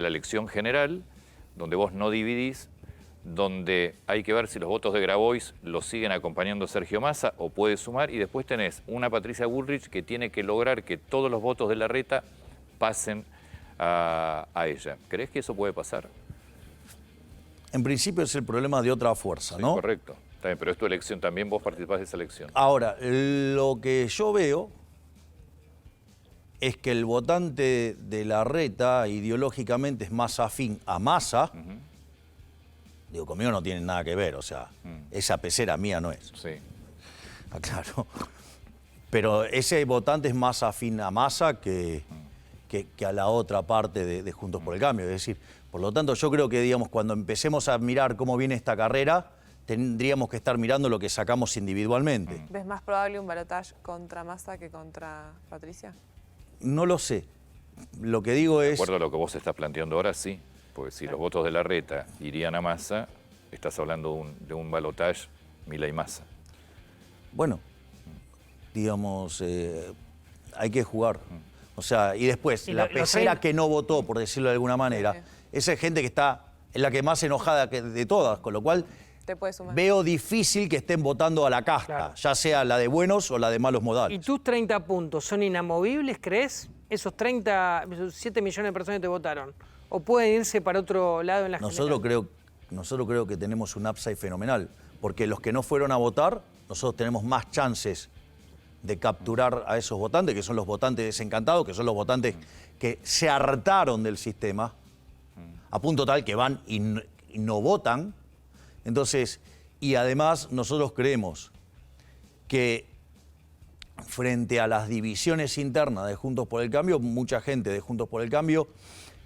la elección general, donde vos no dividís, donde hay que ver si los votos de Grabois los siguen acompañando Sergio Massa o puede sumar, y después tenés una Patricia Bullrich que tiene que lograr que todos los votos de Larreta pasen a ella. ¿Crees que eso puede pasar? En principio es el problema de otra fuerza, Sí, ¿no? correcto. Está bien, pero es tu elección, también vos participás de esa elección. Ahora, lo que yo veo es que el votante de Larreta ideológicamente es más afín a Massa. Digo, conmigo no tiene nada que ver, o sea, esa pecera mía no es. Sí. Claro. Pero ese votante es más afín a Massa que a la otra parte de Juntos por el Cambio. Es decir, por lo tanto, yo creo que, digamos, cuando empecemos a mirar cómo viene esta carrera, tendríamos que estar mirando lo que sacamos individualmente. ¿Ves más probable un balotaje contra Massa que contra Patricia? No lo sé. Lo que digo De es... acuerdo a lo que vos estás planteando ahora, sí. Porque si los votos de Larreta irían a Massa, estás hablando de un balotaje Milei-Massa. Bueno, digamos, hay que jugar. O sea, y después, Y la lo pecera traen- que no votó, por decirlo de alguna manera, Sí. esa es gente que está en la que más enojada de todas, con lo cual Te puede sumar. veo difícil que estén votando a la casta, Claro. ya sea la de buenos o la de malos ¿Y modales. tus 30 puntos son inamovibles, crees? Esos 7 millones de personas que te votaron. ¿O pueden irse para otro lado en la Nosotros creo que tenemos un upside fenomenal, porque los que no fueron a votar, nosotros tenemos más chances de capturar a esos votantes, que son los votantes desencantados, que son los votantes que se hartaron del sistema, a punto tal que van y no votan. Entonces, y además nosotros creemos que frente a las divisiones internas de Juntos por el Cambio, mucha gente de Juntos por el Cambio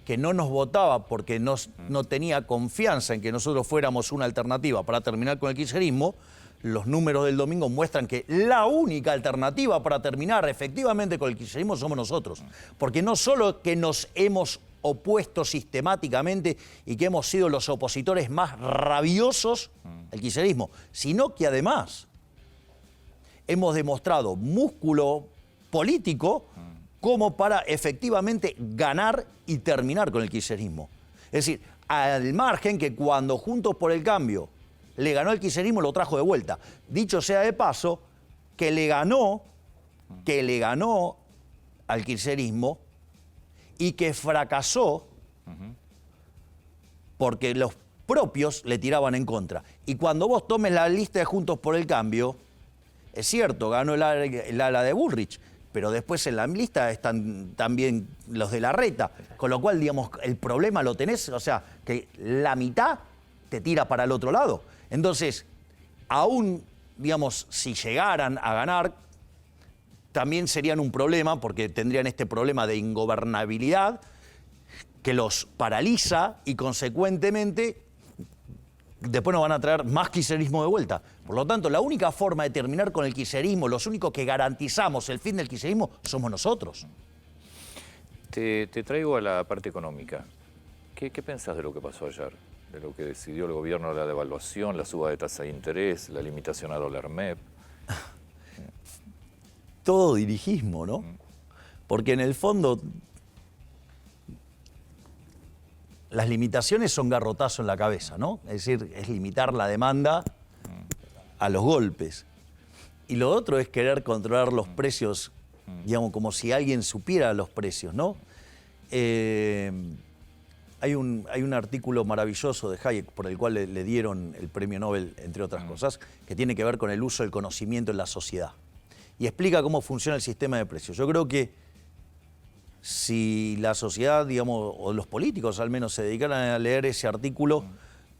que no nos votaba porque no tenía confianza en que nosotros fuéramos una alternativa para terminar con el kirchnerismo, los números del domingo muestran que la única alternativa para terminar efectivamente con el kirchnerismo somos nosotros. Porque no solo que nos hemos opuesto sistemáticamente y que hemos sido los opositores más rabiosos al kirchnerismo, sino que además hemos demostrado músculo político como para efectivamente ganar y terminar con el kirchnerismo. Es decir, al margen que cuando Juntos por el Cambio le ganó el kirchnerismo, lo trajo de vuelta. Dicho sea de paso, que le ganó al kirchnerismo y que fracasó porque los propios le tiraban en contra. Y cuando vos tomes la lista de Juntos por el Cambio, es cierto, ganó el ala de Bullrich, pero después en la lista están también los de Larreta, con lo cual, digamos, el problema lo tenés, o sea, que la mitad te tira para el otro lado. Entonces, aún, digamos, si llegaran a ganar, también serían un problema, porque tendrían este problema de ingobernabilidad que los paraliza y, consecuentemente, después nos van a traer más kirchnerismo de vuelta. Por lo tanto, la única forma de terminar con el kirchnerismo, los únicos que garantizamos el fin del kirchnerismo, somos nosotros. Te traigo a la parte económica. ¿Qué pensás de lo que pasó ayer? De lo que decidió el gobierno, la devaluación, la suba de tasa de interés, la limitación a dólar MEP. Todo dirigismo, ¿no? Porque en el fondo las limitaciones son garrotazo en la cabeza, ¿no? Es decir, es limitar la demanda a los golpes. Y lo otro es querer controlar los precios, digamos, como si alguien supiera los precios, ¿no? Hay un artículo maravilloso de Hayek por el cual le dieron el premio Nobel, entre otras cosas, que tiene que ver con el uso del conocimiento en la sociedad. Y explica cómo funciona el sistema de precios. Yo creo que si la sociedad, digamos, o los políticos al menos se dedicaran a leer ese artículo,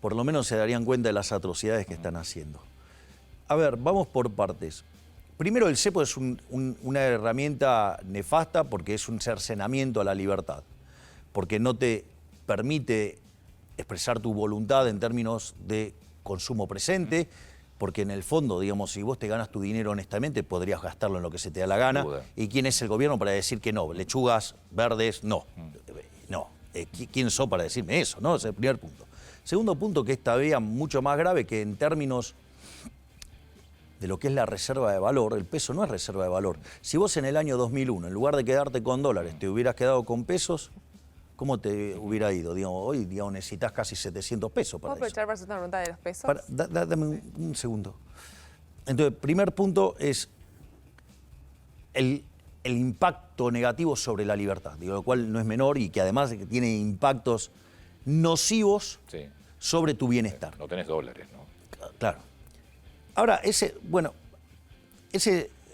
por lo menos se darían cuenta de las atrocidades que están haciendo. A ver, vamos por partes. Primero, el cepo es una herramienta nefasta porque es un cercenamiento a la libertad, porque no te permite expresar tu voluntad en términos de consumo presente, porque en el fondo, digamos, si vos te ganas tu dinero honestamente, podrías gastarlo en lo que se te da la gana. Duda. ¿Y quién es el gobierno para decir que no? Lechugas, verdes, no. No. ¿Quién sos para decirme eso? ¿No? Ese es el primer punto. Segundo punto, que es todavía mucho más grave, que en términos de lo que es la reserva de valor, el peso no es reserva de valor. Si vos en el año 2001, en lugar de quedarte con dólares, te hubieras quedado con pesos, ¿cómo te hubiera ido? Digamos, hoy necesitas casi 700 pesos para ¿Puedo eso. aprovechar para hacer una pregunta de los pesos? Dame un segundo. Entonces, primer punto es el impacto negativo sobre la libertad, lo cual no es menor y que además tiene impactos nocivos Sí. sobre tu bienestar. No tenés dólares, ¿no? Claro. Ahora,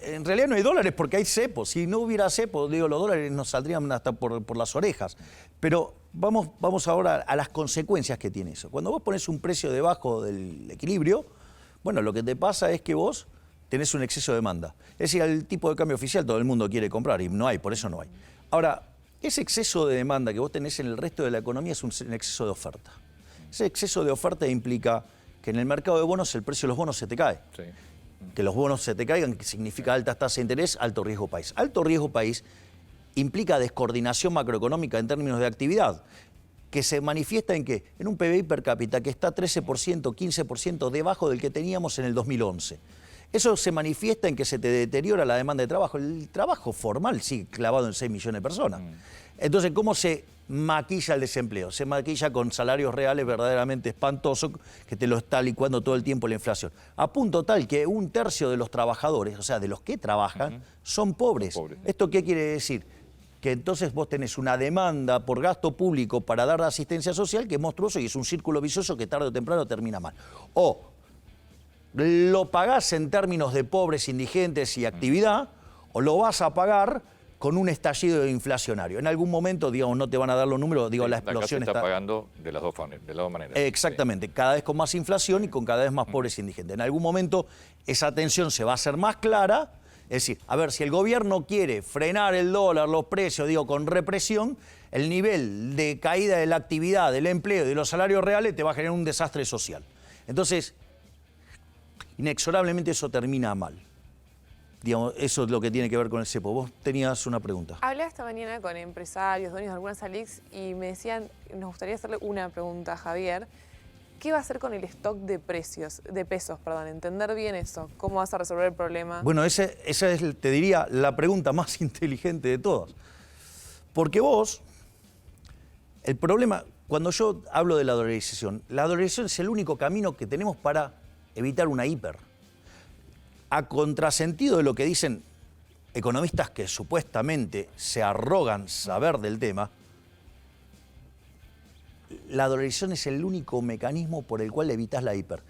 en realidad no hay dólares porque hay cepos. Si no hubiera cepos, los dólares nos saldrían hasta por las orejas. Pero vamos ahora a las consecuencias que tiene eso. Cuando vos pones un precio debajo del equilibrio, bueno, lo que te pasa es que vos tenés un exceso de demanda. Es decir, al tipo de cambio oficial todo el mundo quiere comprar y no hay, por eso no hay. Ahora, ese exceso de demanda que vos tenés en el resto de la economía es un exceso de oferta. Ese exceso de oferta implica que en el mercado de bonos el precio de los bonos se te cae. Sí. Que los bonos se te caigan, que significa altas tasas de interés, alto riesgo país. Alto riesgo país implica descoordinación macroeconómica en términos de actividad, que se manifiesta en que en un PBI per cápita que está 13%, 15% debajo del que teníamos en el 2011. Eso se manifiesta en que se te deteriora la demanda de trabajo. El trabajo formal sigue clavado en 6 millones de personas. Entonces, ¿cómo se maquilla el desempleo? Se maquilla con salarios reales verdaderamente espantosos que te lo está licuando todo el tiempo la inflación. A punto tal que 1/3 de los trabajadores, o sea, de los que trabajan, son pobres. ¿Esto qué quiere decir? Que entonces vos tenés una demanda por gasto público para dar asistencia social que es monstruoso y es un círculo vicioso que tarde o temprano termina mal. O lo pagás en términos de pobres, indigentes y actividad, o lo vas a pagar con un estallido inflacionario. En algún momento, digamos, no te van a dar los números, digo, la explosión está pagando de las dos maneras. Exactamente, cada vez con más inflación y con cada vez más pobres e indigentes. En algún momento esa tensión se va a hacer más clara, es decir, a ver, si el gobierno quiere frenar el dólar, los precios, digo, con represión, el nivel de caída de la actividad, del empleo y de los salarios reales te va a generar un desastre social. Entonces, inexorablemente eso termina mal. Digamos, eso es lo que tiene que ver con el cepo. Vos tenías una pregunta. Hablé esta mañana con empresarios, dueños de algunas ALICs y me decían, nos gustaría hacerle una pregunta a Javier. ¿Qué va a hacer con el stock de pesos? Entender bien eso. ¿Cómo vas a resolver el problema? Bueno, esa es, te diría, la pregunta más inteligente de todas. Porque vos, el problema, cuando yo hablo de la dolarización es el único camino que tenemos para evitar una hiper. A contrasentido de lo que dicen economistas que supuestamente se arrogan saber del tema, la dolarización es el único mecanismo por el cual evitas la hiper.